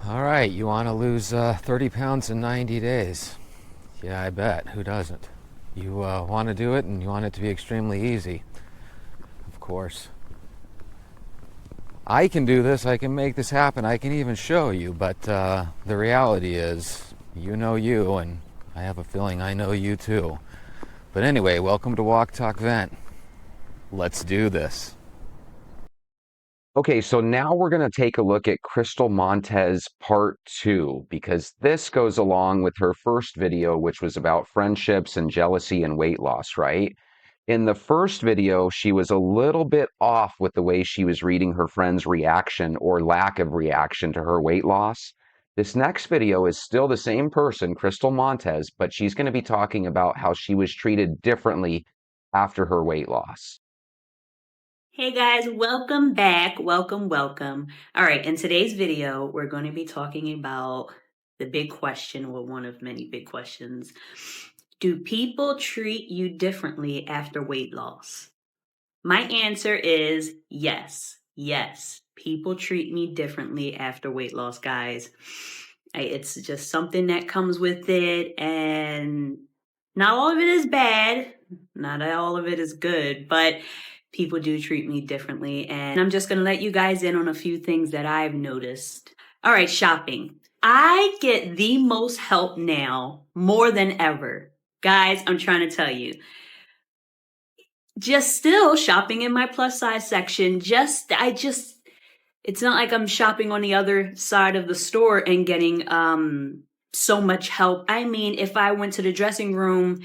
All right, you want to lose 30 pounds in 90 days? Yeah, I bet. Who doesn't? You want to do it and you want it to be extremely easy. Of course. I can do this, I can make this happen, I can even show you, but the reality is, you know you, and I have a feeling I know you too. But anyway, welcome to Walk Talk Vent. Let's do this. Okay, so now we're going to take a look at Crystal Montez part 2, because this goes along with her first video, which was about friendships and jealousy and weight loss, right? In the first video, she was a little bit off with the way she was reading her friend's reaction or lack of reaction to her weight loss. This next video is still the same person, Crystal Montez, but she's going to be talking about how she was treated differently after her weight loss. Hey guys, welcome back. Welcome. All right, in today's video, we're going to be talking about the big question, well, one of many big questions. Do people treat you differently after weight loss? My answer is yes. Yes, people treat me differently after weight loss, guys. It's just something that comes with it, and not all of it is bad, not all of it is good, but people do treat me differently. And I'm just going to let you guys in on a few things that I've noticed. All right, shopping. I get the most help now more than ever. Guys, I'm trying to tell you. Just still shopping in my plus size section. It's not like I'm shopping on the other side of the store and getting so much help. I mean, if I went to the dressing room,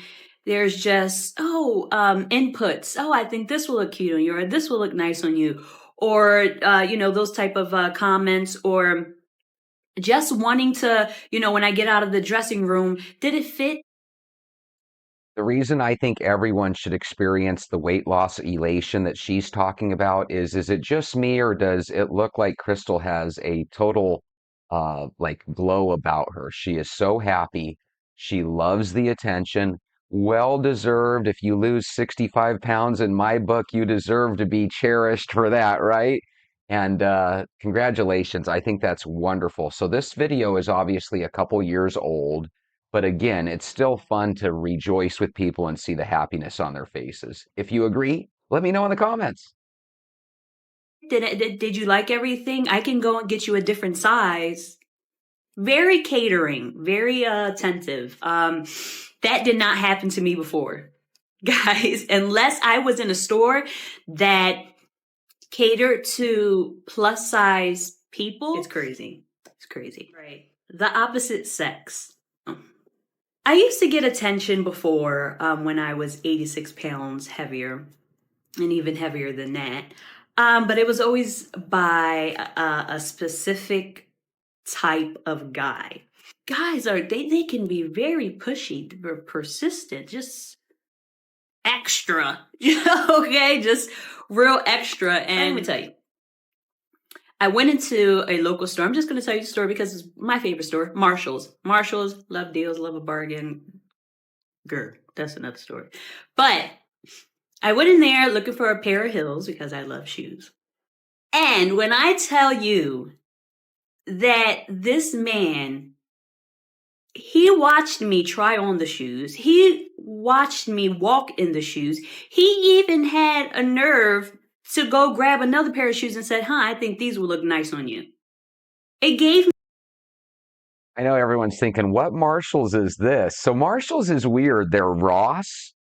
there's just inputs. Oh, I think this will look cute on you, or this will look nice on you, or those type of comments, or just wanting to, when I get out of the dressing room, did it fit? The reason I think everyone should experience the weight loss elation that she's talking about is it just me, or does it look like Crystal has a total like glow about her? She is so happy. She loves the attention. Well deserved. If you lose 65 pounds in my book, you deserve to be cherished for that, right? And congratulations. I think that's wonderful. So this video is obviously a couple years old. But again, it's still fun to rejoice with people and see the happiness on their faces. If you agree, let me know in the comments. Did you like everything? I can go and get you a different size. Very catering, very attentive. That did not happen to me before, guys. Unless I was in a store that catered to plus size people, it's crazy. It's crazy. Right. The opposite sex. I used to get attention before when I was 86 pounds heavier, and even heavier than that. But it was always by a specific type of guy. Guys they can be very pushy, persistent, just extra. Okay, just real extra. And let me tell you, I went into a local store. I'm just going to tell you the store because it's my favorite store, Marshall's. Marshall's, love deals, love a bargain. Girl, that's another story. But I went in there looking for a pair of heels because I love shoes. And when I tell you that this man, he watched me try on the shoes. He watched me walk in the shoes. He even had a nerve to go grab another pair of shoes and said, I think these will look nice on you. It gave me. I know everyone's thinking, what Marshalls is this? So Marshalls is weird. They're Ross,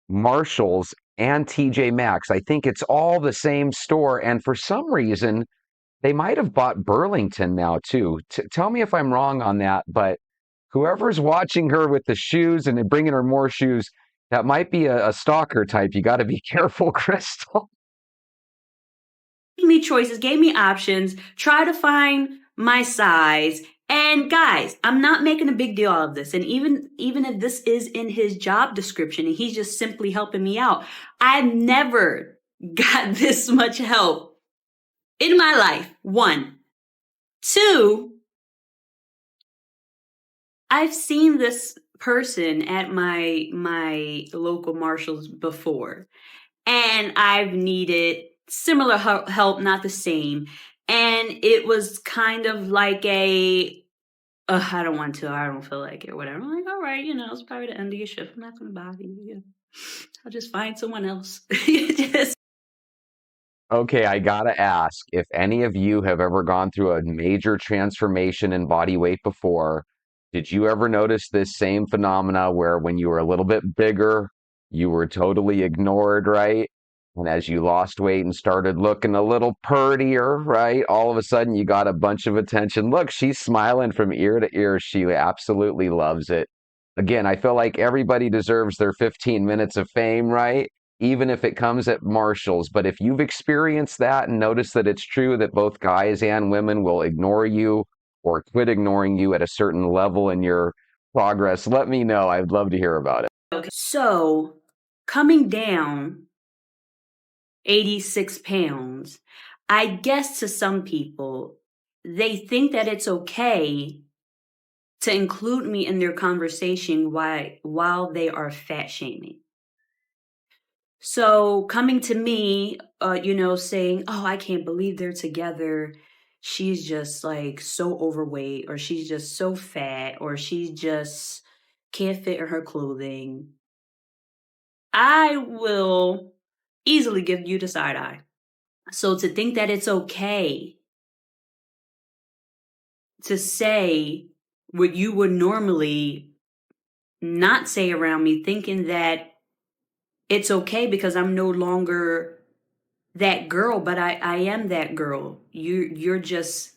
Marshalls, and TJ Maxx. I think it's all the same store. And for some reason, they might have bought Burlington now too. Tell me if I'm wrong on that, but whoever's watching her with the shoes and bringing her more shoes, that might be a stalker type. You got to be careful, Crystal. Me choices, gave me options, try to find my size. And guys, I'm not making a big deal out of this. And even if this is in his job description and he's just simply helping me out, I've never got this much help in my life. One. Two, I've seen this person at my local Marshalls before, and I've needed similar help, not the same. And it was kind of like I don't want to, I don't feel like it, whatever. I'm like, all right, it's probably the end of your shift. I'm not going to bother you. I'll just find someone else. Just Okay, I gotta ask if any of you have ever gone through a major transformation in body weight before, did you ever notice this same phenomena where when you were a little bit bigger, you were totally ignored, right? And as you lost weight and started looking a little purtier, right? All of a sudden you got a bunch of attention. Look, she's smiling from ear to ear. She absolutely loves it. Again, I feel like everybody deserves their 15 minutes of fame, right? Even if it comes at Marshall's. But if you've experienced that and noticed that it's true that both guys and women will ignore you or quit ignoring you at a certain level in your progress, let me know. I'd love to hear about it. okay. So coming down 86 pounds, I guess to some people, they think that it's okay to include me in their conversation while they are fat shaming. So coming to me, saying, "Oh, I can't believe they're together. She's just like so overweight, or she's just so fat, or she just can't fit in her clothing." I will easily give you the side eye. So to think that it's okay to say what you would normally not say around me, thinking that it's okay because I'm no longer that girl, but I am that girl. You're just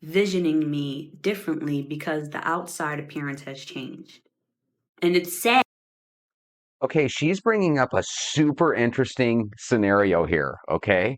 visioning me differently because the outside appearance has changed. And it's sad. Okay, she's bringing up a super interesting scenario here. Okay.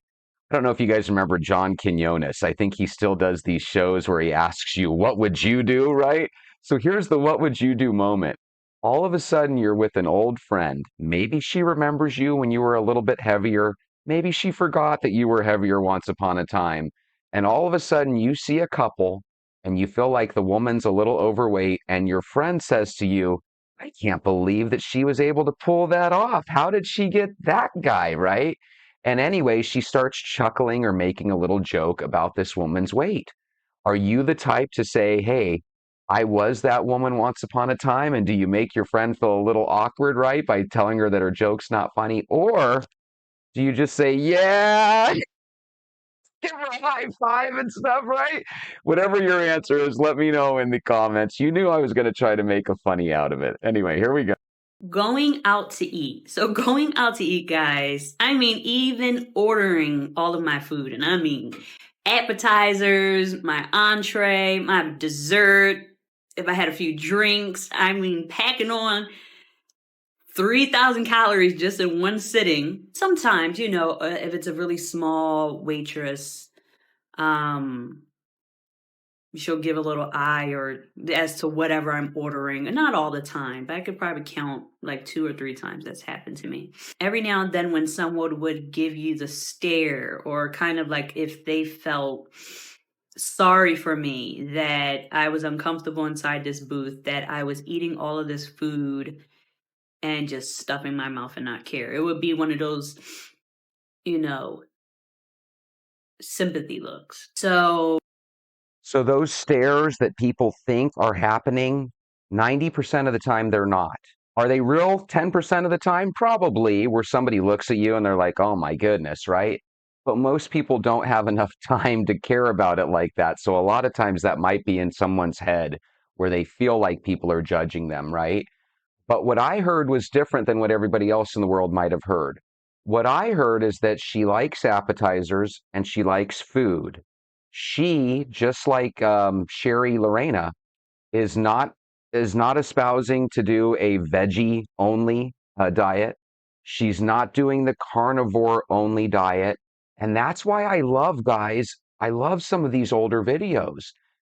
I don't know if you guys remember John Quinones. I think he still does these shows where he asks you, what would you do? Right. So here's the what would you do moment. All of a sudden, you're with an old friend. Maybe she remembers you when you were a little bit heavier. Maybe she forgot that you were heavier once upon a time. And all of a sudden, you see a couple and you feel like the woman's a little overweight, and your friend says to you, I can't believe that she was able to pull that off. How did she get that guy, right? And anyway, she starts chuckling or making a little joke about this woman's weight. Are you the type to say, hey, I was that woman once upon a time? And do you make your friend feel a little awkward, right, by telling her that her joke's not funny? Or do you just say, yeah, give her a high five and stuff, right? Whatever your answer is, let me know in the comments. You knew I was going to try to make a funny out of it. Anyway, here we go. Going out to eat. So going out to eat, guys, I mean, even ordering all of my food, and I mean appetizers, my entree, my dessert, if I had a few drinks, I mean, packing on 3,000 calories just in one sitting. Sometimes, if it's a really small waitress, um, she'll give a little eye or as to whatever I'm ordering. And not all the time, but I could probably count like 2 or 3 times that's happened to me. Every now and then when someone would give you the stare, or kind of like if they felt sorry for me that I was uncomfortable inside this booth, that I was eating all of this food and just stuffing my mouth and not care. It would be one of those, you know, sympathy looks. So those stares that people think are happening, 90% of the time they're not. Are they real 10% of the time? Probably, where somebody looks at you and they're like, oh my goodness, right? But most people don't have enough time to care about it like that. So a lot of times that might be in someone's head where they feel like people are judging them, right? But what I heard was different than what everybody else in the world might have heard. What I heard is that she likes appetizers and she likes food. She, just like Sherry Lorena, is not espousing to do a veggie only diet. She's not doing the carnivore only diet, and that's why I love, guys. I love some of these older videos.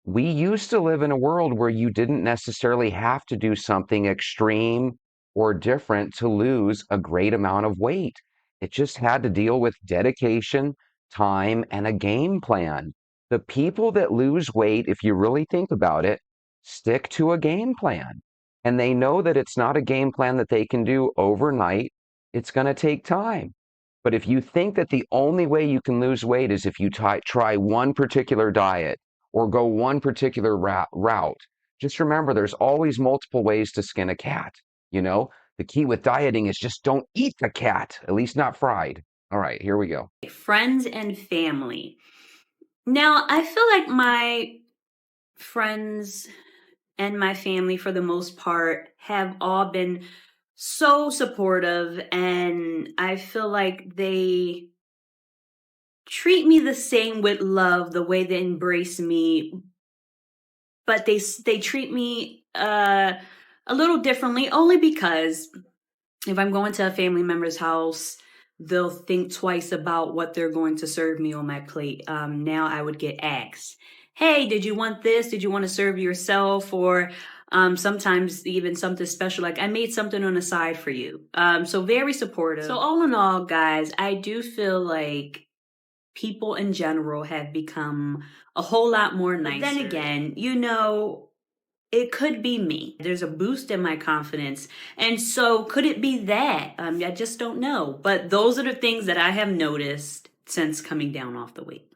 We used to live in a world where you didn't necessarily have to do something extreme or different to lose a great amount of weight. It just had to deal with dedication, time, and a game plan. The people that lose weight, if you really think about it, stick to a game plan. And they know that it's not a game plan that they can do overnight. It's going to take time. But if you think that the only way you can lose weight is if you try one particular diet or go one particular route, just remember there's always multiple ways to skin a cat. You know, the key with dieting is just don't eat the cat, at least not fried. All right, here we go. Friends and family. Now, I feel like my friends and my family, for the most part, have all been so supportive, and I feel like they treat me the same with love, the way they embrace me, but they treat me a little differently, only because if I'm going to a family member's house, they'll think twice about what they're going to serve me on my plate. Now I would get asked, "Hey, did you want this? Did you want to serve yourself?" Or sometimes even something special, like, "I made something on the side for you." So very supportive. So all in all, guys, I do feel like people in general have become a whole lot more nicer. But then again, it could be me. There's a boost in my confidence. And so could it be that? I just don't know. But those are the things that I have noticed since coming down off the weight.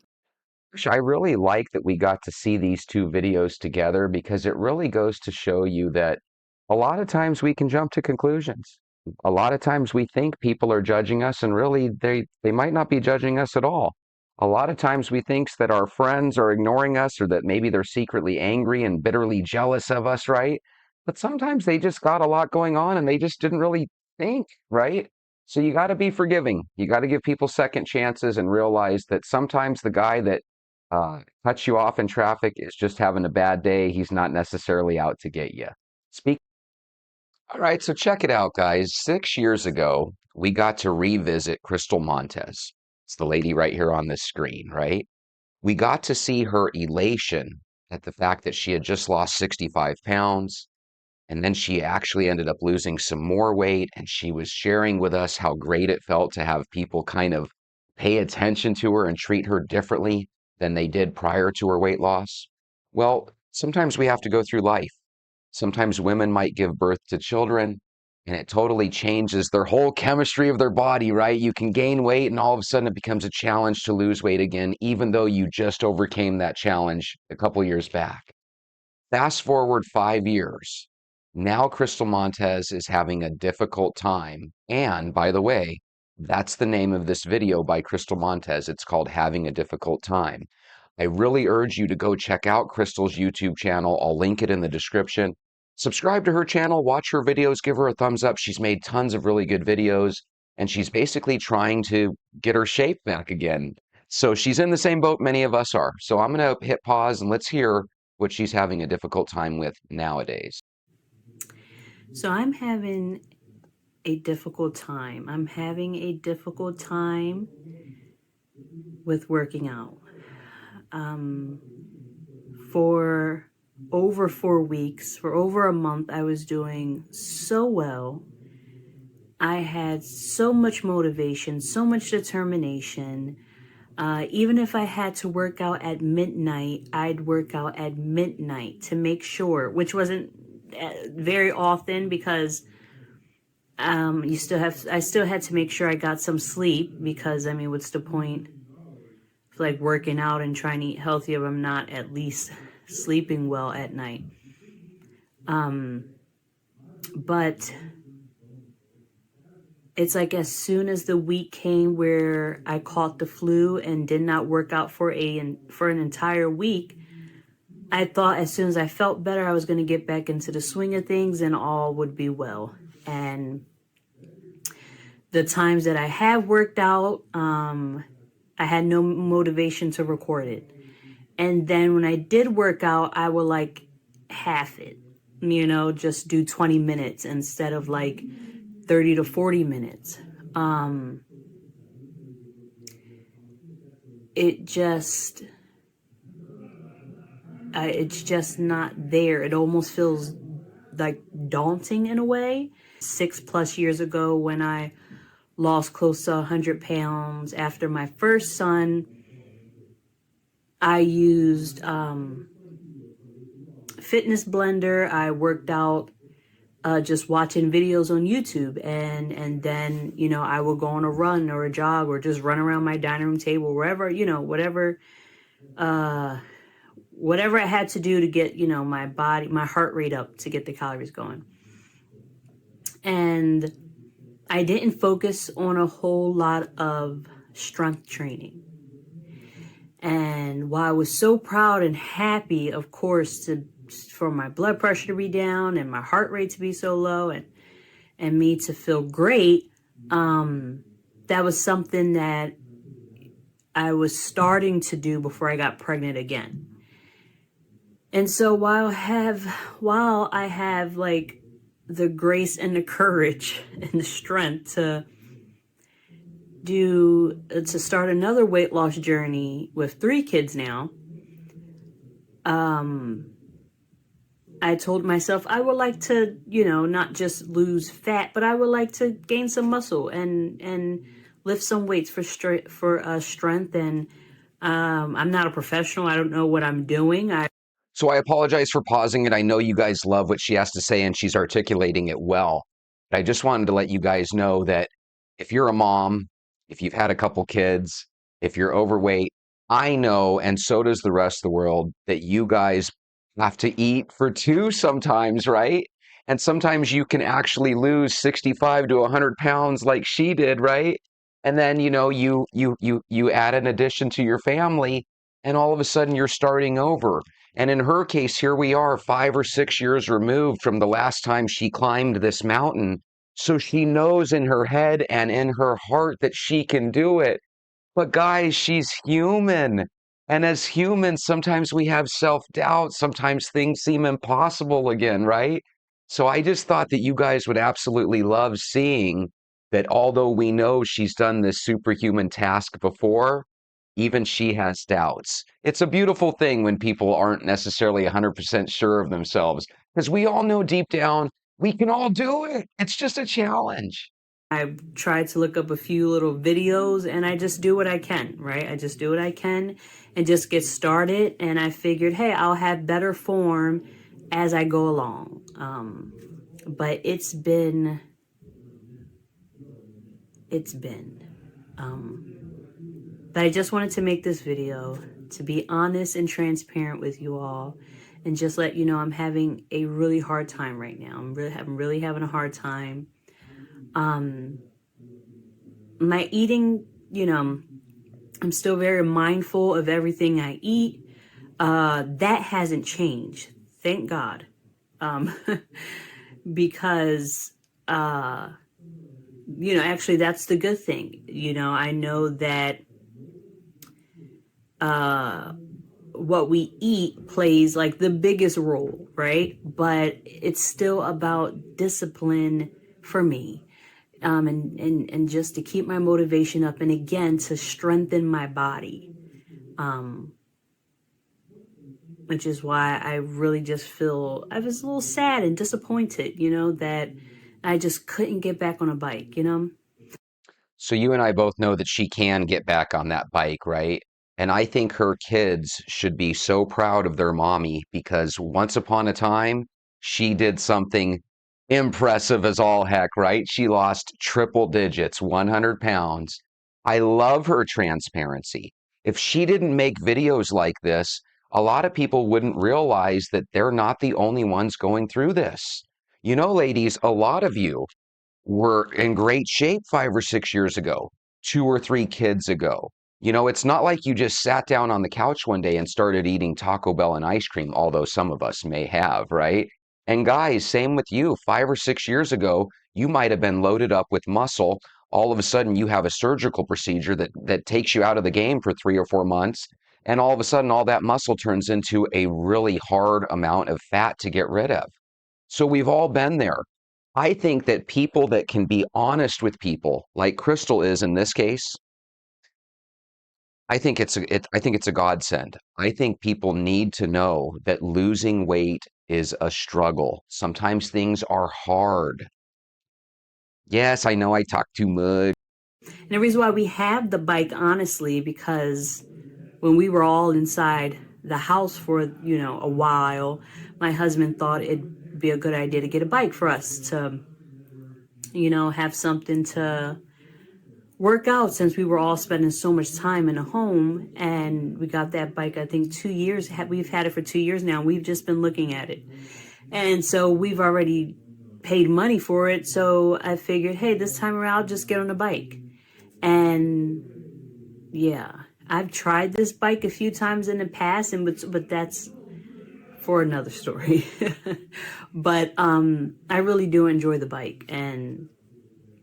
I really like that we got to see these two videos together because it really goes to show you that a lot of times we can jump to conclusions. A lot of times we think people are judging us and really they might not be judging us at all. A lot of times we think that our friends are ignoring us or that maybe they're secretly angry and bitterly jealous of us, right? But sometimes they just got a lot going on and they just didn't really think, right? So you got to be forgiving. You got to give people second chances and realize that sometimes the guy that cuts you off in traffic is just having a bad day. He's not necessarily out to get you. Speak. All right, so check it out, guys. 6 years ago, we got to revisit Crystal Montez. It's the lady right here on this screen, right? We got to see her elation at the fact that she had just lost 65 pounds. And then she actually ended up losing some more weight. And she was sharing with us how great it felt to have people kind of pay attention to her and treat her differently than they did prior to her weight loss. Well, sometimes we have to go through life. Sometimes women might give birth to children and it totally changes their whole chemistry of their body, right? You can gain weight and all of a sudden it becomes a challenge to lose weight again, even though you just overcame that challenge a couple years back. Fast forward 5 years. Now Crystal Montez is having a difficult time. And by the way, that's the name of this video by Crystal Montez. It's called Having a Difficult Time. I really urge you to go check out Crystal's YouTube channel. I'll link it in the description. Subscribe to her channel, watch her videos, give her a thumbs up. She's made tons of really good videos, and she's basically trying to get her shape back again. So she's in the same boat many of us are. So I'm going to hit pause and let's hear what she's having a difficult time with nowadays. So I'm having a difficult time. I'm having a difficult time with working out. For over 4 weeks, for over a month, I was doing so well. I had so much motivation, so much determination. Even if I had to work out at midnight, I'd work out at midnight to make sure, which wasn't very often because I still had to make sure I got some sleep because, I mean, what's the point of like working out and trying to eat healthy if I'm not at least sleeping well at night? But it's like as soon as the week came where I caught the flu and did not work out for an entire week, I thought as soon as I felt better, I was going to get back into the swing of things and all would be well. And the times that I have worked out, I had no motivation to record it. And then when I did work out, I would like half it, just do 20 minutes instead of like 30 to 40 minutes. It's just not there. It almost feels like daunting in a way. 6+ years ago when I lost close to 100 pounds after my first son, I used Fitness Blender. I worked out just watching videos on YouTube, and then I will go on a run or a jog or just run around my dining room table, wherever, uh, whatever I had to do to get my heart rate up to get the calories going. And I didn't focus on a whole lot of strength training. And while I was so proud and happy, of course, for my blood pressure to be down and my heart rate to be so low, and me to feel great, that was something that I was starting to do before I got pregnant again. And so while I have like the grace and the courage and the strength to start another weight loss journey with 3 kids now, I told myself I would like to, not just lose fat, but I would like to gain some muscle and lift some weights for strength. And I'm not a professional. I don't know what I'm doing. So I apologize for pausing it. I know you guys love what she has to say and she's articulating it well. But I just wanted to let you guys know that if you're a mom, if you've had a couple kids, if you're overweight, I know, and so does the rest of the world, that you guys have to eat for 2 sometimes, right? And sometimes you can actually lose 65 to 100 pounds like she did, right? And then, you add an addition to your family, and all of a sudden you're starting over. And in her case, here we are 5 or 6 years removed from the last time she climbed this mountain. So she knows in her head and in her heart that she can do it. But guys, she's human. And as humans, sometimes we have self-doubt. Sometimes things seem impossible again, right? So I just thought that you guys would absolutely love seeing that although we know she's done this superhuman task before, even she has doubts. It's a beautiful thing when people aren't necessarily 100% sure of themselves, because we all know deep down we can all do it. It's just a challenge. I tried to look up a few little videos, and I just do what I can, right? I just do what I can and just get started. And I figured, hey, I'll have better form as I go along. But it's been. But I just wanted to make this video to be honest and transparent with you all, and just let you know I'm having a really hard time right now. I'm really having a hard time. My eating, I'm still very mindful of everything I eat. That hasn't changed, thank God. Because, actually that's the good thing. I know that what we eat plays like the biggest role, right? But it's still about discipline for me. And just to keep my motivation up, and again to strengthen my body, which is why I really just feel I was a little sad and disappointed, that I just couldn't get back on a bike. So you and I both know that she can get back on that bike, right? And I think her kids should be so proud of their mommy because once upon a time, she did something impressive as all heck, right? She lost triple digits, 100 pounds. I love her transparency. If she didn't make videos like this, a lot of people wouldn't realize that they're not the only ones going through this. You know, ladies, a lot of you were in great shape 5 or 6 years ago, 2 or 3 kids ago. It's not like you just sat down on the couch one day and started eating Taco Bell and ice cream, although some of us may have, right? And guys, same with you. 5 or 6 years ago, you might have been loaded up with muscle. All of a sudden, you have a surgical procedure that takes you out of the game for 3 or 4 months. And all of a sudden, all that muscle turns into a really hard amount of fat to get rid of. So we've all been there. I think that people that can be honest with people, like Crystal is in this case, I think it's a godsend. I think people need to know that losing weight is a struggle. Sometimes things are hard. Yes, I know I talk too much. And the reason why we have the bike, honestly, because when we were all inside the house for, a while, my husband thought it'd be a good idea to get a bike for us to, have something to work out, since we were all spending so much time in a home. And we got that bike, I think 2 years. We've had it for 2 years now. We've just been looking at it. And so we've already paid money for it. So I figured, hey, this time around, I'll just get on a bike. And yeah, I've tried this bike a few times in the past, but that's for another story. But I really do enjoy the bike, and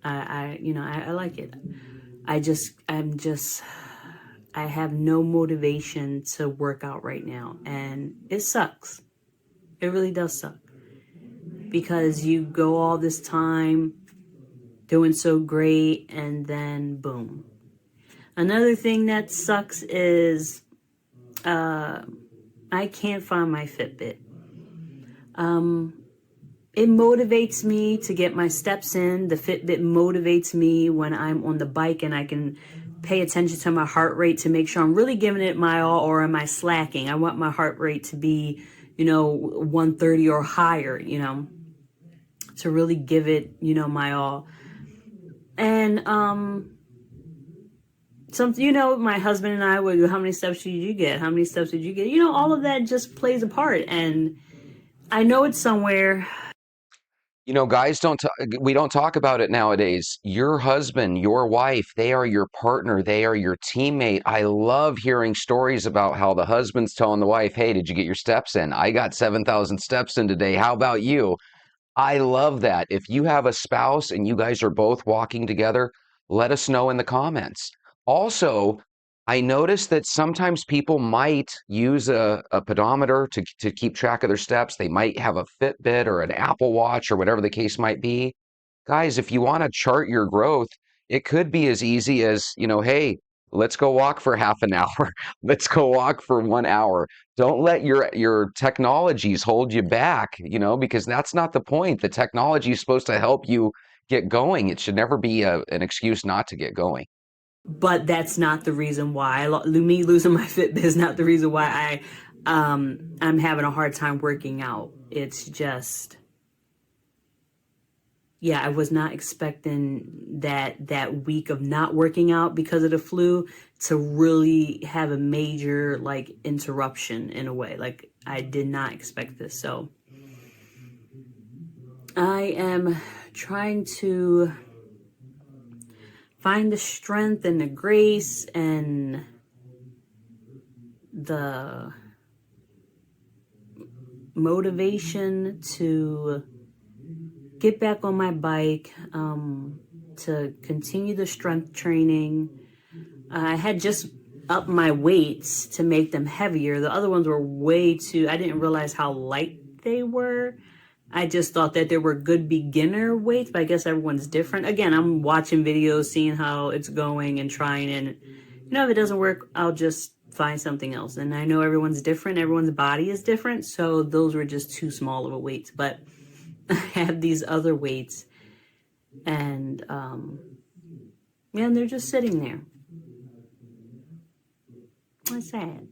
I like it. I have no motivation to work out right now, and it sucks. It really does suck, because you go all this time doing so great, and then boom. Another thing that sucks is I can't find my Fitbit. It motivates me to get my steps in. The Fitbit motivates me when I'm on the bike, and I can pay attention to my heart rate to make sure I'm really giving it my all, or am I slacking? I want my heart rate to be, 130 or higher, to really give it, my all. And my husband and I would, how many steps did you get? How many steps did you get? All of that just plays a part. And I know it's somewhere. Guys we don't talk about it nowadays. Your husband, your wife, they are your partner, they are your teammate. I love hearing stories about how the husband's telling the wife, "Hey, did you get your steps in? I got 7,000 steps in today. How about you?" I love that. If you have a spouse and you guys are both walking together, let us know in the comments. Also, I noticed that sometimes people might use a pedometer to keep track of their steps. They might have a Fitbit or an Apple Watch or whatever the case might be. Guys, if you want to chart your growth, it could be as easy as, hey, let's go walk for half an hour. Let's go walk for 1 hour. Don't let your technologies hold you back, because that's not the point. The technology is supposed to help you get going. It should never be an excuse not to get going. But that's not the reason why. Me losing my Fitbit is not the reason why I'm having a hard time working out. It's just, yeah, I was not expecting that week of not working out because of the flu to really have a major interruption in a way. Like, I did not expect this. So I am trying to find the strength and the grace and the motivation to get back on my bike, to continue the strength training. I had just upped my weights to make them heavier. The other ones were I didn't realize how light they were. I just thought that they were good beginner weights, but I guess everyone's different. Again, I'm watching videos, seeing how it's going and trying, and if it doesn't work, I'll just find something else. And I know everyone's different. Everyone's body is different. So those were just too small of a weights, but I have these other weights, and and they're just sitting there. It's sad.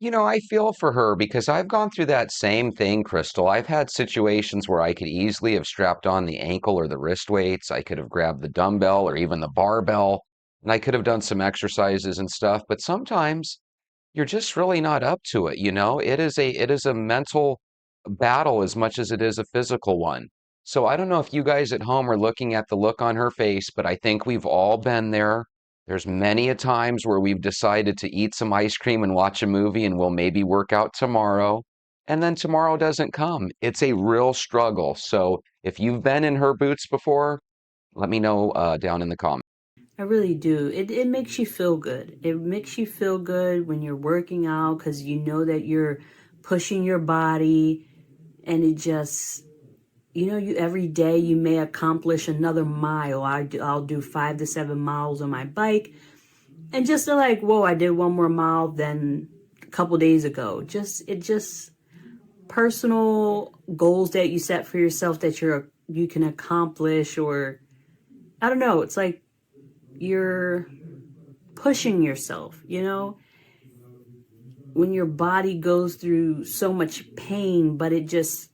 I feel for her because I've gone through that same thing, Crystal. I've had situations where I could easily have strapped on the ankle or the wrist weights. I could have grabbed the dumbbell or even the barbell, and I could have done some exercises and stuff. But sometimes you're just really not up to it, It is a mental battle as much as it is a physical one. So I don't know if you guys at home are looking at the look on her face, but I think we've all been there. There's many a times where we've decided to eat some ice cream and watch a movie and we'll maybe work out tomorrow, and then tomorrow doesn't come. It's a real struggle. So if you've been in her boots before, let me know down in the comments. I really do. It makes you feel good. It makes you feel good when you're working out, because you know that you're pushing your body, and it just, you every day you may accomplish another mile. I'll do 5 to 7 miles on my bike, and just like, whoa, I did one more mile than a couple days ago. Just personal goals that you set for yourself that you can accomplish, or I don't know. It's like you're pushing yourself, when your body goes through so much pain, but it just,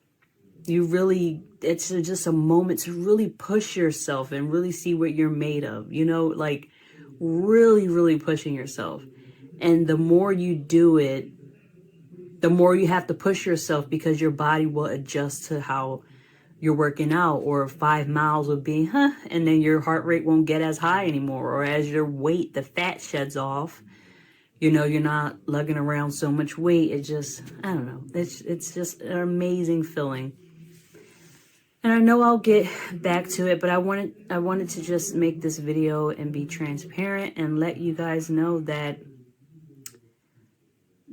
it's just a moment to really push yourself and really see what you're made of, like really, really pushing yourself. And the more you do it, the more you have to push yourself, because your body will adjust to how you're working out, or 5 miles will be, and then your heart rate won't get as high anymore. Or as your weight, the fat sheds off, you're not lugging around so much weight. It just, I don't know. It's just an amazing feeling. And I know I'll get back to it, but I wanted to just make this video and be transparent and let you guys know that,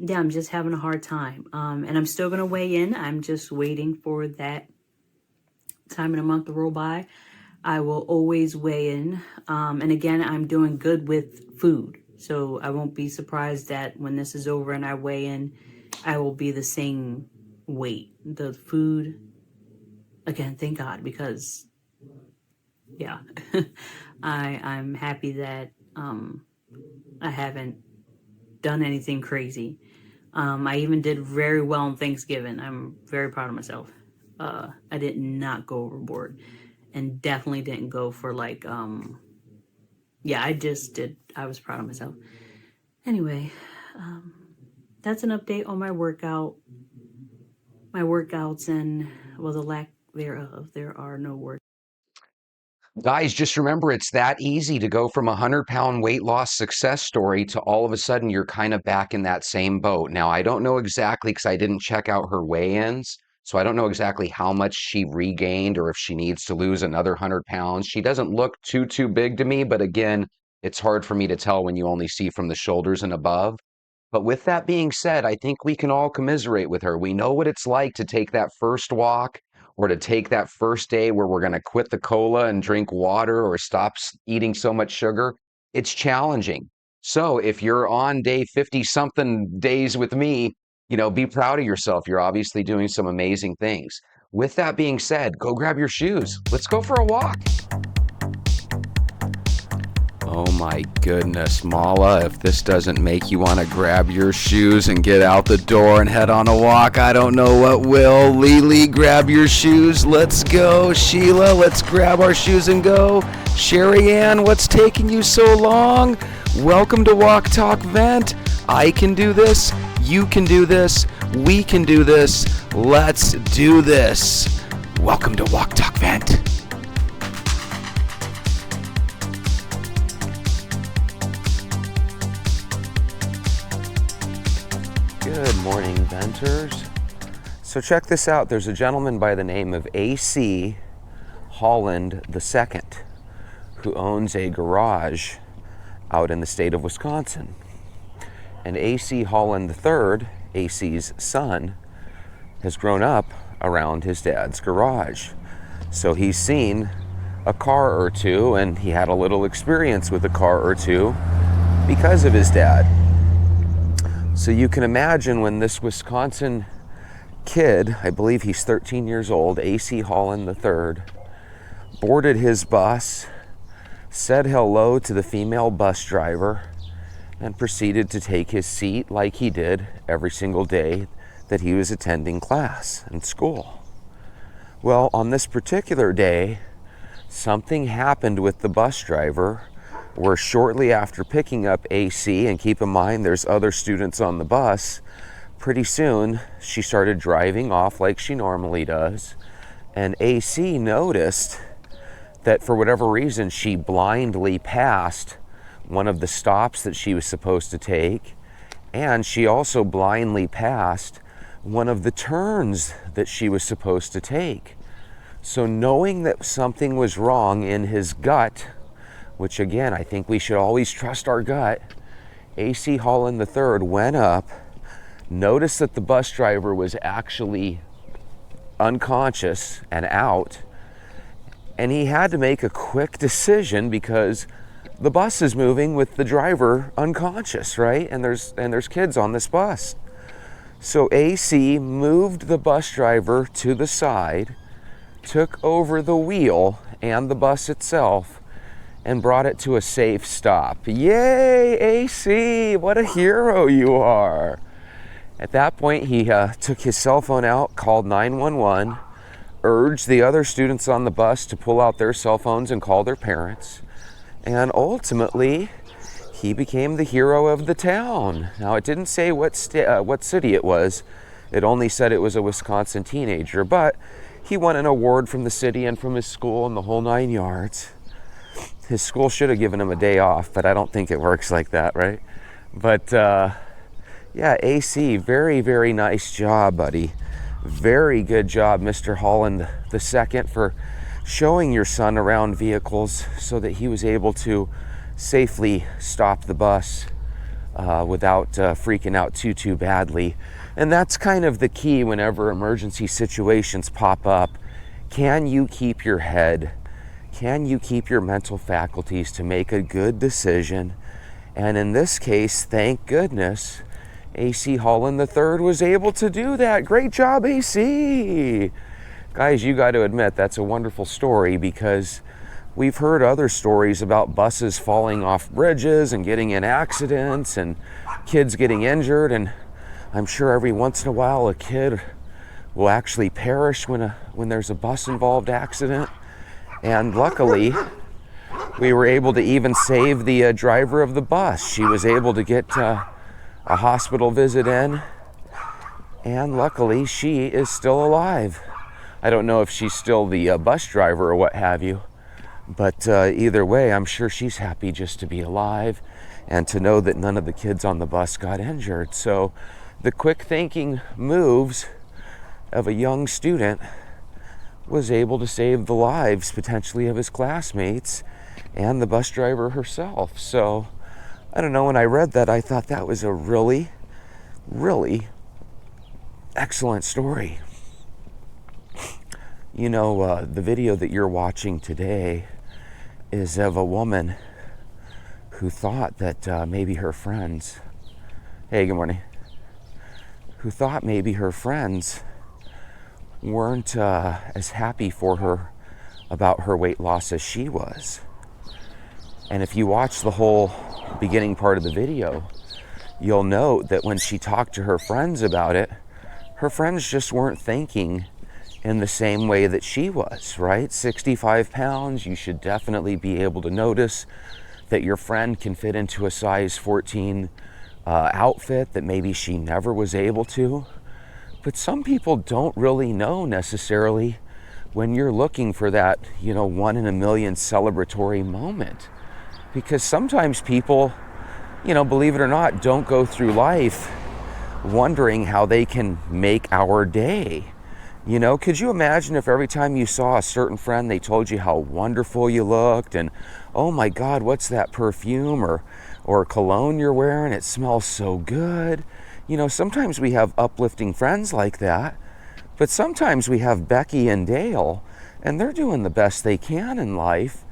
yeah, I'm just having a hard time. And I'm still going to weigh in. I'm just waiting for that time in a month to roll by. I will always weigh in. And again, I'm doing good with food. So I won't be surprised that when this is over and I weigh in, I will be the same weight. The food, again, thank God, because, yeah, I'm happy that I haven't done anything crazy. I even did very well on Thanksgiving. I'm very proud of myself. I did not go overboard, and definitely didn't go for like, yeah, I was proud of myself. Anyway, that's an update on my workouts, and, well, the lack thereof. There are no workouts. Guys, just remember, it's that easy to go from a 100-pound weight loss success story to all of a sudden you're kind of back in that same boat. Now, I don't know exactly, because I didn't check out her weigh-ins, so I don't know exactly how much she regained or if she needs to lose another 100 pounds. She doesn't look too big to me, but again, it's hard for me to tell when you only see from the shoulders and above. But with that being said, I think we can all commiserate with her. We know what it's like to take that first walk, or to take that first day where we're going to quit the cola and drink water, or stop eating so much sugar. It's challenging. So if you're on day 50-something days with me, be proud of yourself. You're obviously doing some amazing things. With that being said, go grab your shoes. Let's go for a walk. Oh my goodness, Mala, if this doesn't make you want to grab your shoes and get out the door and head on a walk, I don't know what will. Lily, grab your shoes. Let's go. Sheila, let's grab our shoes and go. Sherry Ann, what's taking you so long? Welcome to Walk Talk Vent. I can do this. You can do this. We can do this. Let's do this. Welcome to Walk Talk Vent. Good morning, Venters. So check this out. There's a gentleman by the name of A.C. Holland II who owns a garage out in the state of Wisconsin. And A.C. Holland III, A.C.'s son, has grown up around his dad's garage. So he's seen a car or two, and he had a little experience with a car or two because of his dad. So you can imagine when this Wisconsin kid, I believe he's 13 years old, A.C. Holland III, boarded his bus, said hello to the female bus driver, and proceeded to take his seat like he did every single day that he was attending class and school. Well, on this particular day, something happened with the bus driver where shortly after picking up AC, and keep in mind there's other students on the bus, pretty soon she started driving off like she normally does, and AC noticed that for whatever reason she blindly passed one of the stops that she was supposed to take, and she also blindly passed one of the turns that she was supposed to take. So knowing that something was wrong in his gut, which again, I think we should always trust our gut, A.C. Holland III went up, noticed that the bus driver was actually unconscious and out, and he had to make a quick decision because the bus is moving with the driver unconscious, right? And there's kids on this bus. So A.C. moved the bus driver to the side, took over the wheel and the bus itself, and brought it to a safe stop. Yay, AC, what a hero you are. At that point, he took his cell phone out, called 911, urged the other students on the bus to pull out their cell phones and call their parents. And ultimately, he became the hero of the town. Now, it didn't say what city it was. It only said it was a Wisconsin teenager, but he won an award from the city and from his school and the whole 9 yards. His school should have given him a day off, but I don't think it works like that, right? But yeah, AC, very, very nice job, buddy. Very good job, Mr. Holland II, for showing your son around vehicles so that he was able to safely stop the bus without freaking out too badly. And that's kind of the key whenever emergency situations pop up. Can you keep your head? Can you keep your mental faculties to make a good decision? And in this case, thank goodness, AC Holland III was able to do that. Great job, AC! Guys, you got to admit, that's a wonderful story, because we've heard other stories about buses falling off bridges and getting in accidents and kids getting injured, and I'm sure every once in a while a kid will actually perish when there's a bus-involved accident. And luckily, we were able to even save the driver of the bus. She was able to get a hospital visit in, and luckily she is still alive. I don't know if she's still the bus driver or what have you, but either way, I'm sure she's happy just to be alive and to know that none of the kids on the bus got injured. So the quick thinking moves of a young student was able to save the lives potentially of his classmates and the bus driver herself. So I don't know, when I read that, I thought that was a really, really excellent story. You know, the video that you're watching today is of a woman who thought that maybe her friends, hey, good morning, who thought maybe her friends weren't as happy for her about her weight loss as she was. And if you watch the whole beginning part of the video, you'll note that when she talked to her friends about it, her friends just weren't thinking in the same way that she was, right? 65 pounds, you should definitely be able to notice that your friend can fit into a size 14 outfit that maybe she never was able to. But some people don't really know necessarily when you're looking for that, you know, 1 in a million celebratory moment. Because sometimes people, you know, believe it or not, don't go through life wondering how they can make our day. You know, could you imagine if every time you saw a certain friend, they told you how wonderful you looked and, oh my God, what's that perfume or cologne you're wearing? It smells so good. You know, sometimes we have uplifting friends like that, but sometimes we have Becky and Dale, and they're doing the best they can in life.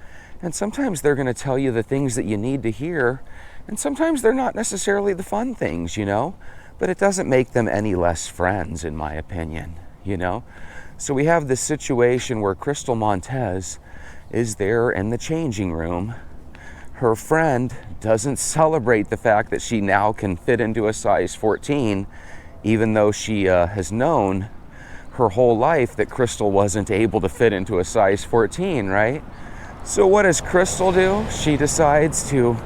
And sometimes they're going to tell you the things that you need to hear, and sometimes they're not necessarily the fun things, you know, but it doesn't make them any less friends, in my opinion. You know, so we have this situation where Crystal Montez is there in the changing room. Her friend doesn't celebrate the fact that she now can fit into a size 14, even though she has known her whole life that Crystal wasn't able to fit into a size 14, right? So what does Crystal do? She decides to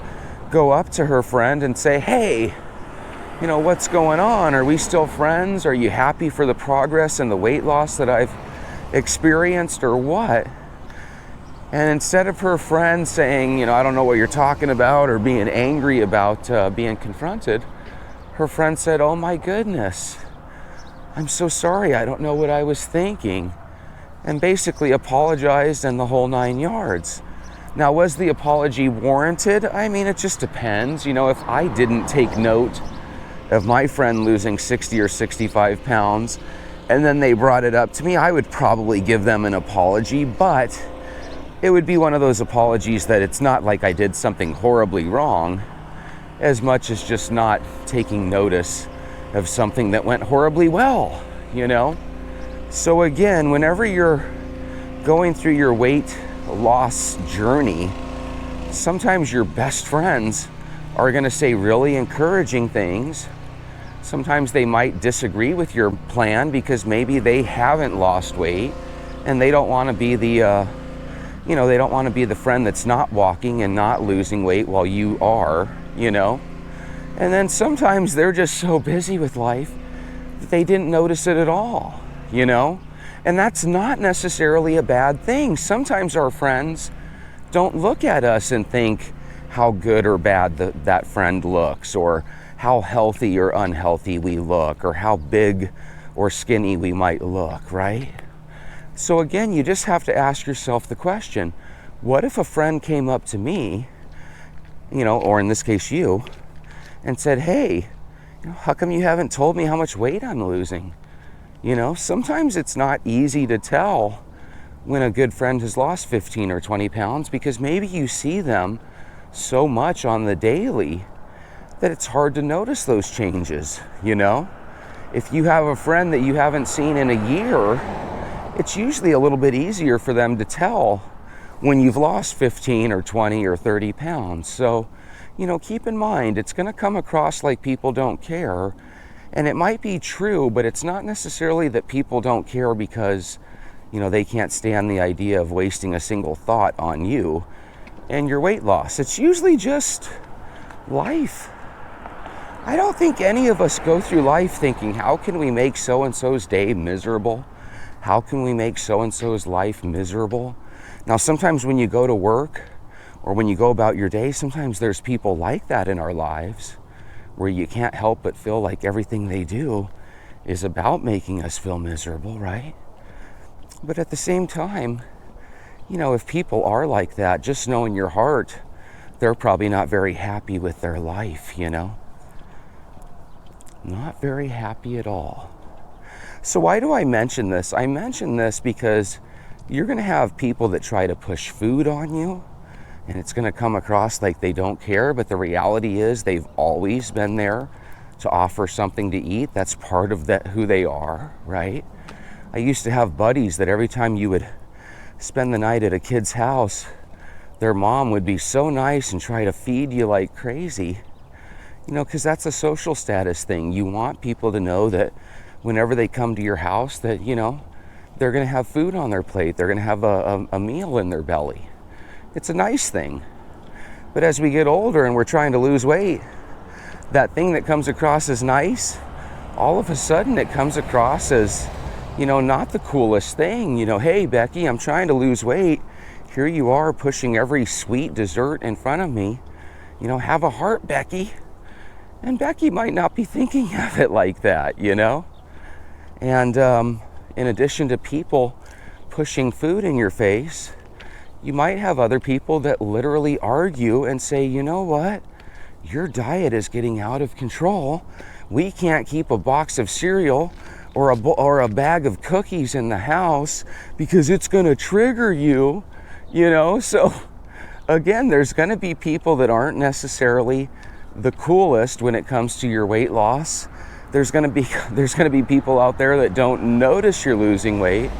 go up to her friend and say, hey, you know, what's going on? Are we still friends? Are you happy for the progress and the weight loss that I've experienced, or what? And instead of her friend saying, you know, I don't know what you're talking about, or being angry about being confronted, her friend said, oh my goodness, I'm so sorry, I don't know what I was thinking, and basically apologized and the whole 9 yards. Now, was the apology warranted? I mean, it just depends. You know, if I didn't take note of my friend losing 60 or 65 pounds, and then they brought it up to me, I would probably give them an apology, but it would be one of those apologies that it's not like I did something horribly wrong, as much as just not taking notice of something that went horribly well, you know? So again, whenever you're going through your weight loss journey, sometimes your best friends are going to say really encouraging things. Sometimes they might disagree with your plan because maybe they haven't lost weight and they don't want to be the they don't want to be the friend that's not walking and not losing weight while you are, And then sometimes they're just so busy with life that they didn't notice it at all, And that's not necessarily a bad thing. Sometimes our friends don't look at us and think how good or bad that friend looks, or how healthy or unhealthy we look, or how big or skinny we might look, right? So again, you just have to ask yourself the question, what if a friend came up to me, or in this case you, and said, hey, how come you haven't told me how much weight I'm losing? Sometimes it's not easy to tell when a good friend has lost 15 or 20 pounds, because maybe you see them so much on the daily that it's hard to notice those changes, If you have a friend that you haven't seen in a year, it's usually a little bit easier for them to tell when you've lost 15 or 20 or 30 pounds. So, keep in mind, it's going to come across like people don't care. And it might be true, but it's not necessarily that people don't care because, they can't stand the idea of wasting a single thought on you and your weight loss. It's usually just life. I don't think any of us go through life thinking, how can we make so-and-so's day miserable? How can we make so-and-so's life miserable? Now, sometimes when you go to work or when you go about your day, sometimes there's people like that in our lives where you can't help but feel like everything they do is about making us feel miserable, right? But at the same time, if people are like that, just know in your heart, they're probably not very happy with their life, Not very happy at all. So why do I mention this? I mention this because you're going to have people that try to push food on you, and it's going to come across like they don't care, but the reality is they've always been there to offer something to eat. That's part of who they are, right? I used to have buddies that every time you would spend the night at a kid's house, their mom would be so nice and try to feed you like crazy, because that's a social status thing. You want people to know that whenever they come to your house that, they're going to have food on their plate. They're going to have a meal in their belly. It's a nice thing. But as we get older and we're trying to lose weight, that thing that comes across as nice, all of a sudden it comes across as, not the coolest thing. Hey, Becky, I'm trying to lose weight. Here you are pushing every sweet dessert in front of me. Have a heart, Becky. And Becky might not be thinking of it like that, And in addition to people pushing food in your face, you might have other people that literally argue and say, you know what? Your diet is getting out of control. We can't keep a box of cereal or a bag of cookies in the house because it's going to trigger you, So again, there's going to be people that aren't necessarily the coolest when it comes to your weight loss. There's going to be people out there that don't notice you're losing weight.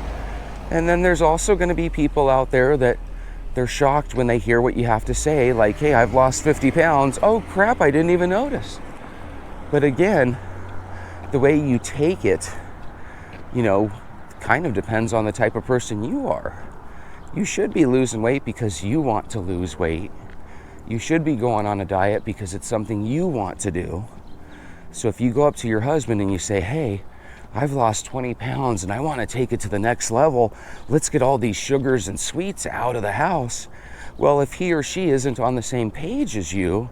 And then there's also going to be people out there that they're shocked when they hear what you have to say, like, hey, I've lost 50 pounds. Oh, crap, I didn't even notice. But again, the way you take it, kind of depends on the type of person you are. You should be losing weight because you want to lose weight. You should be going on a diet because it's something you want to do. So if you go up to your husband and you say, hey, I've lost 20 pounds and I want to take it to the next level. Let's get all these sugars and sweets out of the house. Well, if he or she isn't on the same page as you,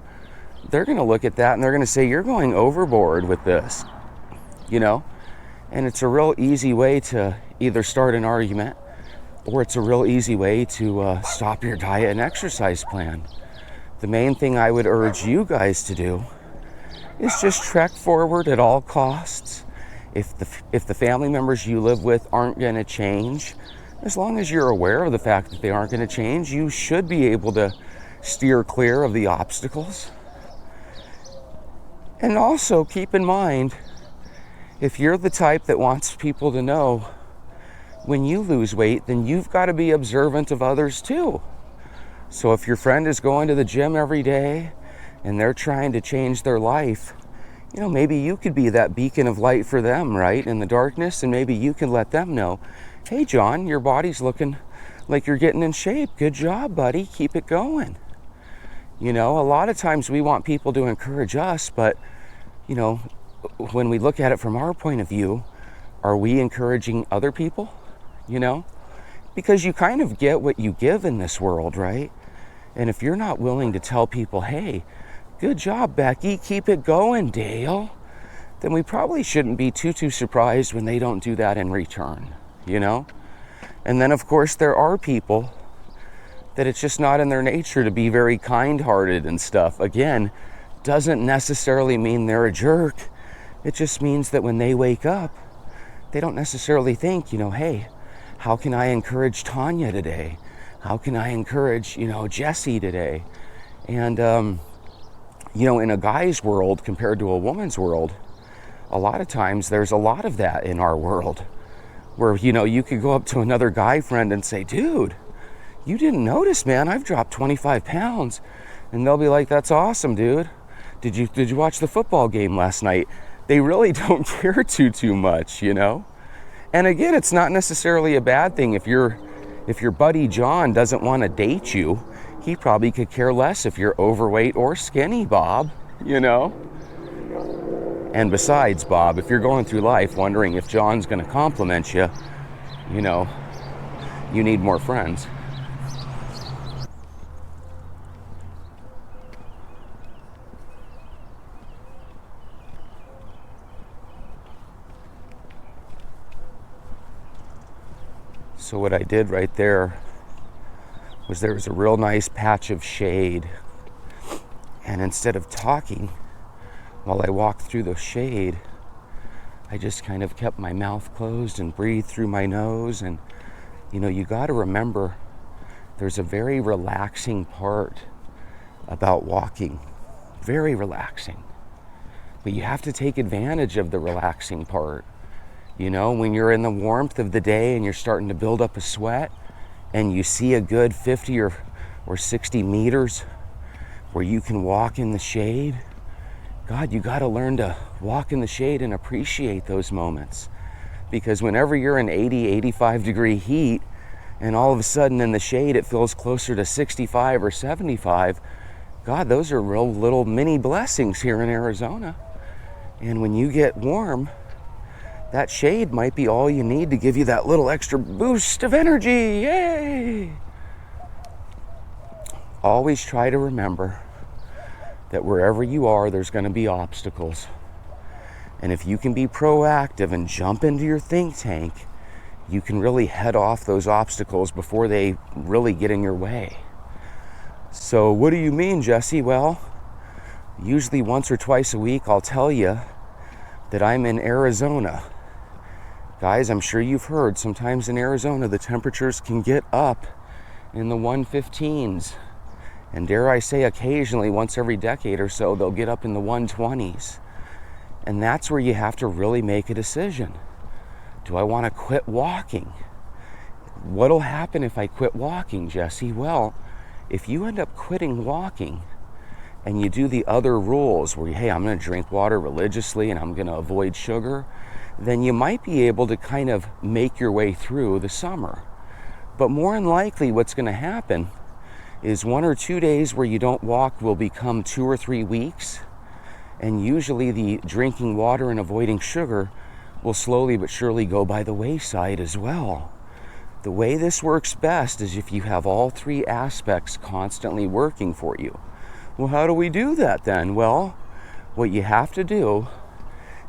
they're going to look at that and they're going to say, you're going overboard with this, And it's a real easy way to either start an argument or it's a real easy way to stop your diet and exercise plan. The main thing I would urge you guys to do is just trek forward at all costs. If the family members you live with aren't going to change, as long as you're aware of the fact that they aren't going to change, you should be able to steer clear of the obstacles. And also keep in mind, if you're the type that wants people to know when you lose weight, then you've got to be observant of others too. So if your friend is going to the gym every day and they're trying to change their life, maybe you could be that beacon of light for them, right, in the darkness, and maybe you can let them know, hey, John, your body's looking like you're getting in shape. Good job, buddy. Keep it going. You know, a lot of times we want people to encourage us, but, you know, when we look at it from our point of view, are we encouraging other people? You know, because you kind of get what you give in this world, right? And if you're not willing to tell people, hey, good job, Becky, keep it going, Dale, then we probably shouldn't be too surprised when they don't do that in return, you know? And then, of course, there are people that it's just not in their nature to be very kind-hearted and stuff. Again, doesn't necessarily mean they're a jerk. It just means that when they wake up, they don't necessarily think, you know, hey, how can I encourage Tanya today? How can I encourage, you know, Jesse today? And, you know, in a guy's world compared to a woman's world, a lot of times there's a lot of that in our world where, you know, you could go up to another guy friend and say, dude, you didn't notice, man, I've dropped 25 pounds. And they'll be like, that's awesome, dude. Did you watch the football game last night? They really don't care too much, you know? And again, it's not necessarily a bad thing. If your buddy John doesn't want to date you, he probably could care less if you're overweight or skinny, Bob, you know? And besides, Bob, if you're going through life wondering if John's going to compliment you, you know, you need more friends. So what I did right there was there was a real nice patch of shade. And instead of talking while I walked through the shade, I just kind of kept my mouth closed and breathed through my nose. And, you know, you got to remember there's a very relaxing part about walking. Very relaxing. But you have to take advantage of the relaxing part. You know, when you're in the warmth of the day and you're starting to build up a sweat and you see a good 50 or 60 meters where you can walk in the shade, God, you got to learn to walk in the shade and appreciate those moments. Because whenever you're in 80, 85 degree heat and all of a sudden in the shade it feels closer to 65 or 75, God, those are real little mini blessings here in Arizona. And when you get warm, that shade might be all you need to give you that little extra boost of energy. Yay! Always try to remember that wherever you are, there's going to be obstacles. And if you can be proactive and jump into your think tank, you can really head off those obstacles before they really get in your way. So what do you mean, Jesse? Well, usually once or twice a week, I'll tell you that I'm in Arizona. Guys, I'm sure you've heard sometimes in Arizona the temperatures can get up in the 115s. And dare I say, occasionally, once every decade or so, they'll get up in the 120s. And that's where you have to really make a decision. Do I want to quit walking? What'll happen if I quit walking, Jesse? Well, if you end up quitting walking and you do the other rules where, hey, I'm going to drink water religiously and I'm going to avoid sugar, then you might be able to kind of make your way through the summer. But more than likely what's going to happen is 1 or 2 days where you don't walk will become 2 or 3 weeks. And usually the drinking water and avoiding sugar will slowly but surely go by the wayside as well. The way this works best is if you have all 3 aspects constantly working for you. Well, how do we do that then? Well, what you have to do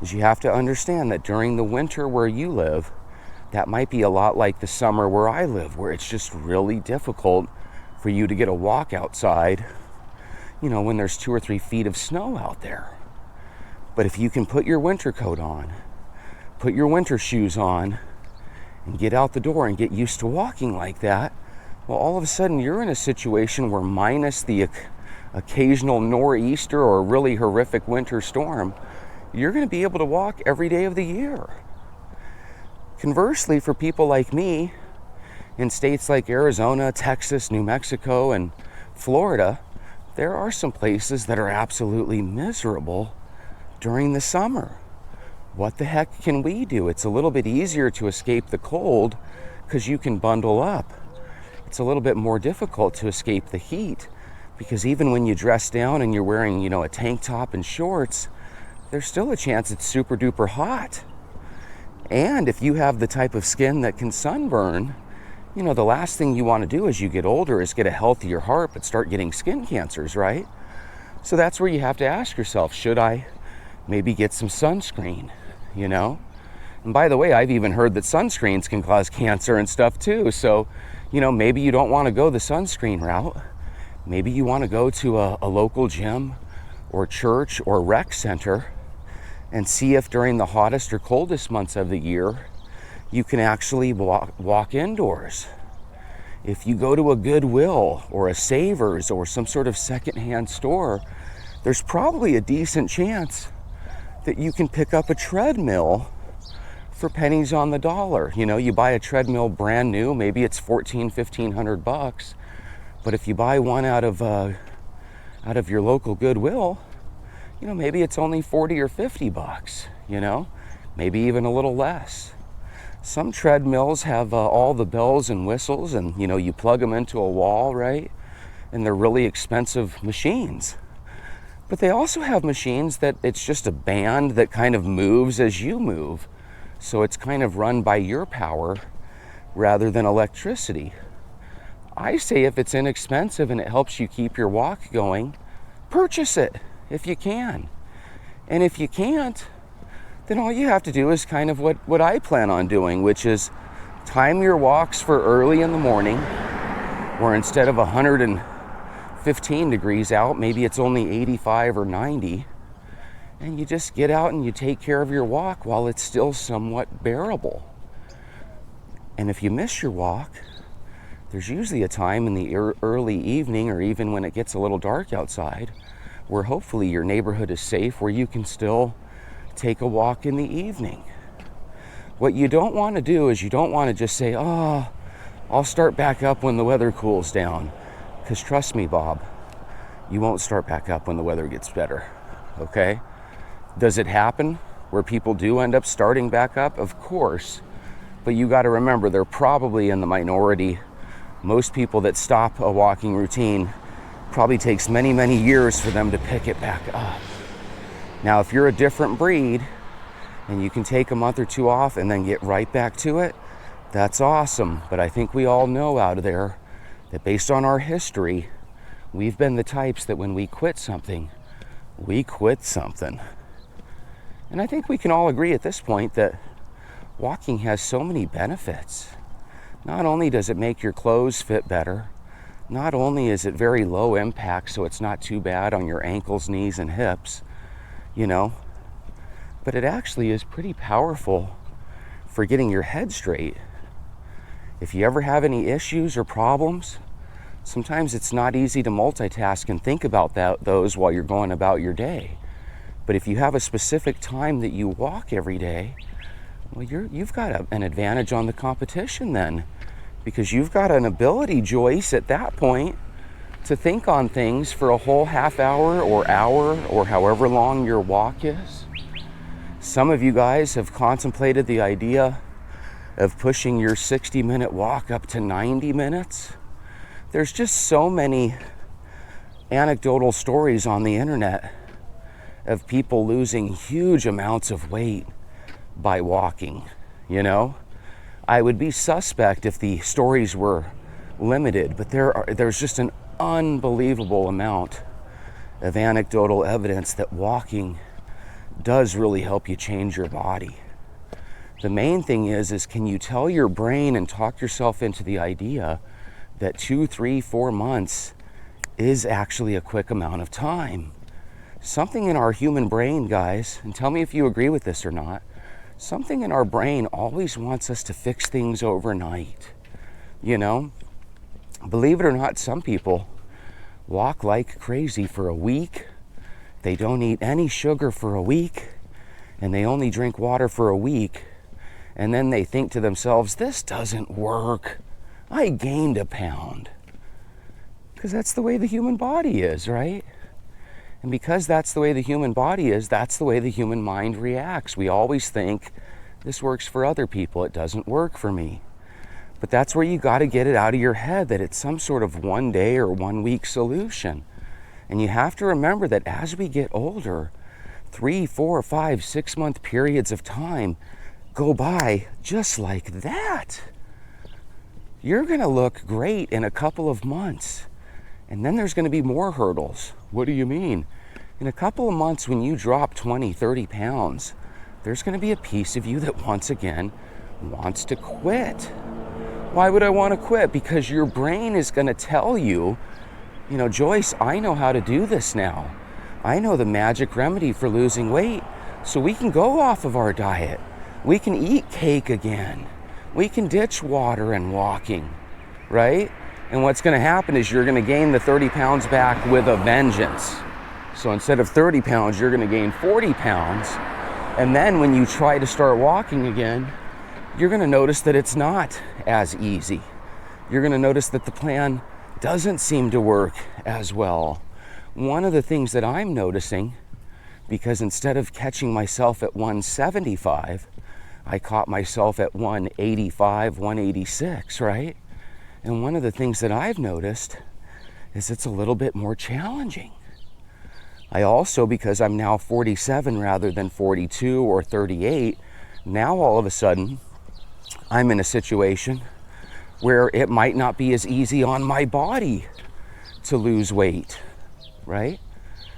is you have to understand that during the winter where you live, that might be a lot like the summer where I live, where it's just really difficult for you to get a walk outside, you know, when there's 2 or 3 feet of snow out there. But if you can put your winter coat on, put your winter shoes on, and get out the door and get used to walking like that, well, all of a sudden you're in a situation where minus the occasional nor'easter or really horrific winter storm, you're going to be able to walk every day of the year. Conversely, for people like me, in states like Arizona, Texas, New Mexico, and Florida, there are some places that are absolutely miserable during the summer. what the heck can we do? It's a little bit easier to escape the cold because you can bundle up. It's a little bit more difficult to escape the heat because even when you dress down and you're wearing, a tank top and shorts, there's still a chance it's super duper hot. And if you have the type of skin that can sunburn, the last thing you want to do as you get older is get a healthier heart but start getting skin cancers, right? So that's where you have to ask yourself, should I maybe get some sunscreen, And by the way, I've even heard that sunscreens can cause cancer and stuff too. So, maybe you don't want to go the sunscreen route. Maybe you want to go to a local gym or church or rec center and see if during the hottest or coldest months of the year, you can actually walk indoors. If you go to a Goodwill or a Savers or some sort of secondhand store, there's probably a decent chance that you can pick up a treadmill for pennies on the dollar. You buy a treadmill brand new, maybe it's $1,500. But if you buy one out of your local Goodwill, maybe it's only $40 or $50, maybe even a little less. Some treadmills have all the bells and whistles and, you plug them into a wall, right? And they're really expensive machines. But they also have machines that it's just a band that kind of moves as you move. So it's kind of run by your power rather than electricity. I say if it's inexpensive and it helps you keep your walk going, purchase it if you can. And if you can't, then all you have to do is kind of what I plan on doing, which is time your walks for early in the morning, where instead of 115 degrees out, maybe it's only 85 or 90. And you just get out and you take care of your walk while it's still somewhat bearable. And if you miss your walk, there's usually a time in the early evening or even when it gets a little dark outside where hopefully your neighborhood is safe, where you can still take a walk in the evening. What you don't want to do is you don't want to just say, I'll start back up when the weather cools down. Because trust me, Bob, you won't start back up when the weather gets better, okay? Does it happen where people do end up starting back up? Of course. But you got to remember, they're probably in the minority. Most people that stop a walking routine probably takes many, many years for them to pick it back up. Now, if you're a different breed and you can take a month or two off and then get right back to it, that's awesome. But I think we all know out there that based on our history, we've been the types that when we quit something, we quit something. And I think we can all agree at this point that walking has so many benefits. Not only does it make your clothes fit better, not only is it very low impact, so it's not too bad on your ankles, knees, and hips, but it actually is pretty powerful for getting your head straight. If you ever have any issues or problems, sometimes it's not easy to multitask and think about those while you're going about your day. But if you have a specific time that you walk every day, well, you've got an advantage on the competition then, because you've got an ability, Joyce, at that point to think on things for a whole half hour or however long your walk is. Some of you guys have contemplated the idea of pushing your 60-minute walk up to 90 minutes. There's just so many anecdotal stories on the internet of people losing huge amounts of weight by walking, I would be suspect if the stories were limited, but there's just an unbelievable amount of anecdotal evidence that walking does really help you change your body. The main thing is can you tell your brain and talk yourself into the idea that 2, 3, 4 months is actually a quick amount of time. Something in our human brain, guys, and tell me if you agree with this or not, something in our brain always wants us to fix things overnight. Believe it or not, some people walk like crazy for a week. They don't eat any sugar for a week, and they only drink water for a week. And then they think to themselves, this doesn't work. I gained a pound. Because that's the way the human body is, right? And because that's the way the human body is, that's the way the human mind reacts. We always think, this works for other people, it doesn't work for me. But that's where you got to get it out of your head that it's some sort of 1 day or 1 week solution. And you have to remember that as we get older, 3, 4, 5, 6 month periods of time go by just like that. You're going to look great in a couple of months. And then there's going to be more hurdles. What do you mean? In a couple of months, when you drop 20, 30 pounds, there's going to be a piece of you that once again wants to quit. Why would I want to quit? Because your brain is going to tell you, you know, Joyce, I know how to do this now. I know the magic remedy for losing weight. So we can go off of our diet. We can eat cake again. We can ditch water and walking, right? And what's going to happen is you're going to gain the 30 pounds back with a vengeance. So instead of 30 pounds, you're going to gain 40 pounds. And then when you try to start walking again, you're going to notice that it's not as easy. You're going to notice that the plan doesn't seem to work as well. One of the things that I'm noticing, because instead of catching myself at 175, I caught myself at 185, 186, right? And one of the things that I've noticed is it's a little bit more challenging. I also, because I'm now 47 rather than 42 or 38, now all of a sudden, I'm in a situation where it might not be as easy on my body to lose weight, right?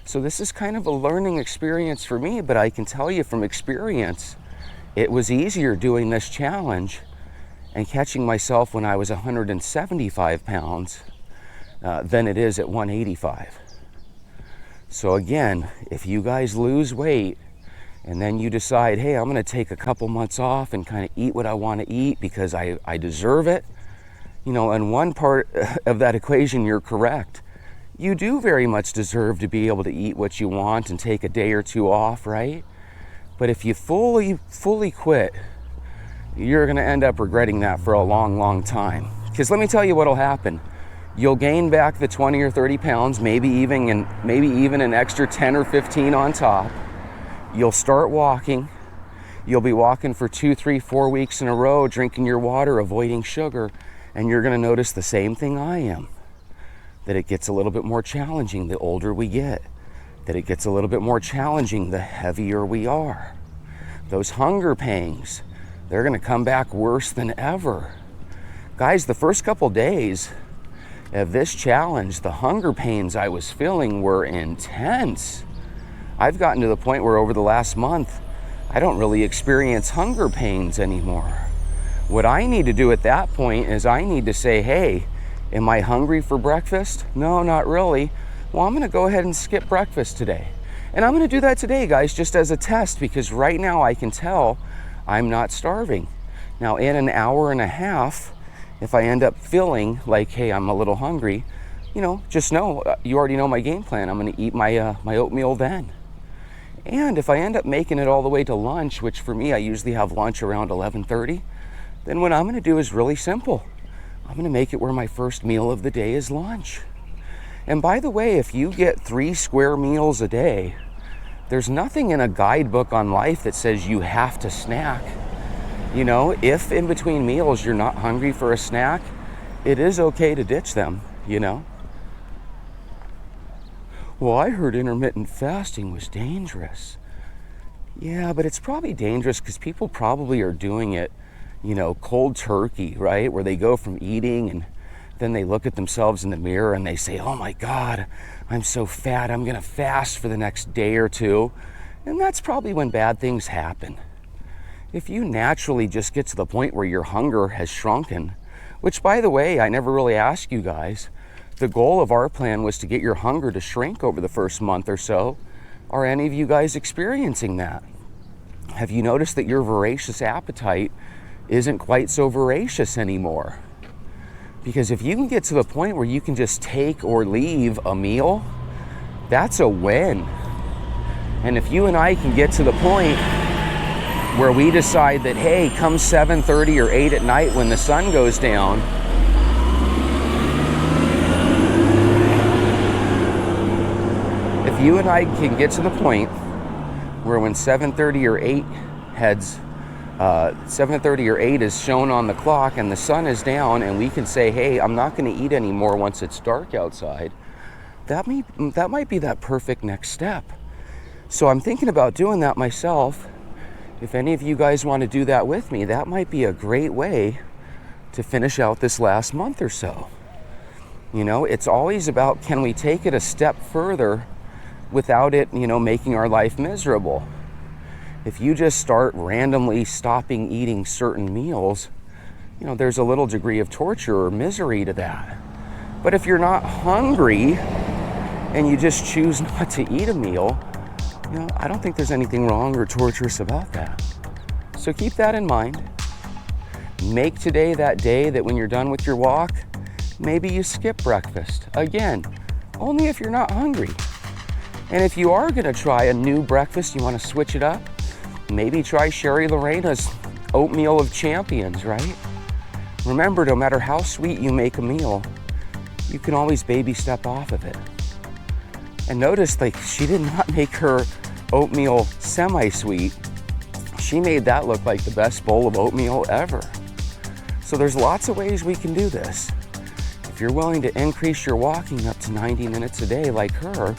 So this is kind of a learning experience for me, but I can tell you from experience, it was easier doing this challenge and catching myself when I was 175 pounds than it is at 185. So again, if you guys lose weight and then you decide, hey, I'm going to take a couple months off and kind of eat what I want to eat because I deserve it, you know, and one part of that equation, you're correct. You do very much deserve to be able to eat what you want and take a day or two off, right? But if you fully quit, you're going to end up regretting that for a long, long time. Because let me tell you what'll happen. You'll gain back the 20 or 30 pounds, maybe even an extra 10 or 15 on top. You'll start walking. You'll be walking for 2, 3, 4 weeks in a row, drinking your water, avoiding sugar, and you're going to notice the same thing I am. That it gets a little bit more challenging the older we get. That it gets a little bit more challenging the heavier we are. Those hunger pangs, they're going to come back worse than ever. Guys, the first couple days of this challenge, the hunger pains I was feeling were intense. I've gotten to the point where over the last month, I don't really experience hunger pains anymore. What I need to do at that point is I need to say, hey, am I hungry for breakfast? No, not really. Well, I'm going to go ahead and skip breakfast today. And I'm going to do that today, guys, just as a test, because right now I can tell I'm not starving. Now, in an hour and a half, if I end up feeling like, hey, I'm a little hungry, you know, just know, you already know my game plan. I'm going to eat my oatmeal then. And if I end up making it all the way to lunch, which for me, I usually have lunch around 11:30, then what I'm going to do is really simple. I'm going to make it where my first meal of the day is lunch. And by the way, if you get 3 square meals a day, there's nothing in a guidebook on life that says you have to snack. You know, if in between meals you're not hungry for a snack, it is okay to ditch them, you know. Well, I heard intermittent fasting was dangerous. Yeah, but it's probably dangerous because people probably are doing it, you know, cold turkey, right? Where they go from eating and then they look at themselves in the mirror and they say, oh my God, I'm so fat, I'm gonna fast for the next day or two. And that's probably when bad things happen. If you naturally just get to the point where your hunger has shrunken, which by the way, I never really asked you guys, the goal of our plan was to get your hunger to shrink over the first month or so. Are any of you guys experiencing that? Have you noticed that your voracious appetite isn't quite so voracious anymore? Because if you can get to the point where you can just take or leave a meal, that's a win. And if you and I can get to the point where we decide that, hey, come 7:30 or 8 at night when the sun goes down, if you and I can get to the point where when 7:30 or 8 heads, 7:30 or 8 is shown on the clock and the sun is down, and we can say, hey, I'm not going to eat anymore once it's dark outside, that might be that perfect next step. So I'm thinking about doing that myself. If any of you guys want to do that with me, that might be a great way to finish out this last month or so. You know, it's always about, can we take it a step further without it, you know, making our life miserable? If you just start randomly stopping eating certain meals, you know, there's a little degree of torture or misery to that. But if you're not hungry and you just choose not to eat a meal, you know, I don't think there's anything wrong or torturous about that. So keep that in mind. Make today that day that when you're done with your walk, maybe you skip breakfast. Again, only if you're not hungry. And if you are gonna try a new breakfast, you wanna switch it up, maybe try Sherry Lorena's oatmeal of champions, right? Remember, no matter how sweet you make a meal, you can always baby step off of it. And notice, like, she did not make her oatmeal semi-sweet. She made that look like the best bowl of oatmeal ever. So there's lots of ways we can do this. If you're willing to increase your walking up to 90 minutes a day like her,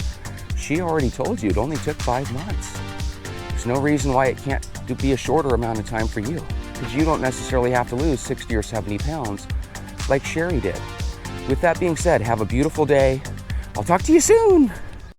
she already told you it only took 5 months. There's no reason why it can't be a shorter amount of time for you, because you don't necessarily have to lose 60 or 70 pounds like Sherry did. With that being said, have a beautiful day. I'll talk to you soon.